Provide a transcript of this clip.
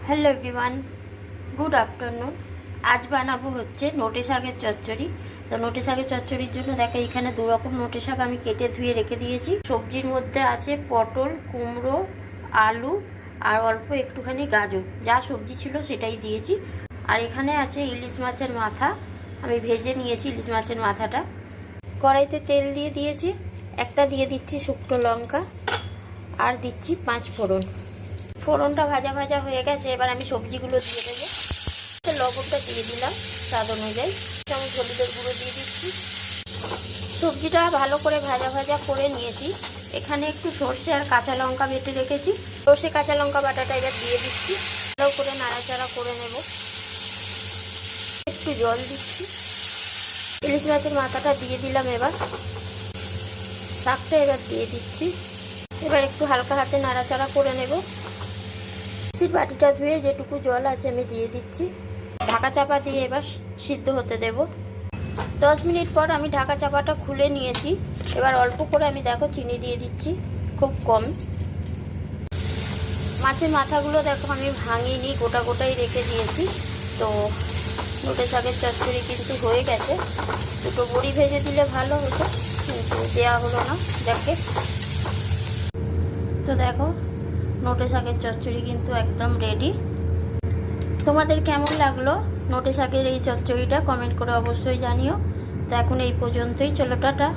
Hello everyone, good afternoon. আজ বানাবো হচ্ছে নোটে শাকের চচ্চড়ি। তো নোটে শাকের চচ্চড়ির জন্য দেখো এখানে দু রকম নোটে শাক আমি কেটে ধুয়ে রেখে দিয়েছি। সবজির মধ্যে আছে পটল, কুমড়ো, আলু আর অল্প একটুখানি গাজর। যা সবজি ছিল সেটাই দিয়েছি। আর এখানে আছে ইলিশ মাছের মাথা, আমি ভেজে নিয়েছি ইলিশ মাছের মাথাটা। কড়াইতে তেল দিয়ে দিয়েছি, একটা দিয়ে দিচ্ছি শুকনো লঙ্কা আর দিচ্ছি 5 ফোড়ন। ফোড়নটা ভাজা ভাজা হয়ে গেছে, এবার আমি সবজিগুলো দিয়ে দেবো। লবণটা দিয়ে দিলাম স্বাদ অনুযায়ী, চামচ হলুদের গুঁড়ো দিয়ে দিচ্ছি। সবজিটা ভালো করে ভাজা ভাজা করে নিয়েছি। এখানে একটু সর্ষে আর কাঁচা লঙ্কা বেটে রেখেছি, সর্ষে কাঁচা লঙ্কা বাটাটা এবার দিয়ে দিচ্ছি। ভালো করে নাড়াচাড়া করে নেব। একটু জল দিচ্ছি। ইলিশ মাছের মাথাটা দিয়ে দিলাম, এবার শাকটা এবার দিয়ে দিচ্ছি। এবার একটু হালকা হাতে নাড়াচাড়া করে নেব। মিক্সির বাটিটা ধুয়ে যেটুকু জল আছে আমি দিয়ে দিচ্ছি। ঢাকা চাপা দিয়ে এবার সিদ্ধ হতে দেব। 10 মিনিট পর আমি ঢাকা চাপাটা খুলে নিয়েছি। এবার অল্প করে আমি দেখো চিনি দিয়ে দিচ্ছি, খুব কম। মাছের মাথাগুলো দেখো আমি ভাঙিনি, গোটা গোটাই রেখে দিয়েছি। তো নোটে শাকের চচ্চড়ি কিন্তু হয়ে গেছে। দুটো বড়ি ভেজে দিলে ভালো হতো, কিন্তু দেওয়া হলো না। তো দেখো নোটে শাকের চচ্চড়ি কিন্তু একদম রেডি। তোমাদের কেমন লাগলো নোটে শাকের এই চচ্চড়িটা কমেন্ট করে অবশ্যই জানিও। তো এখন এই পর্যন্তই, চলো টাটা।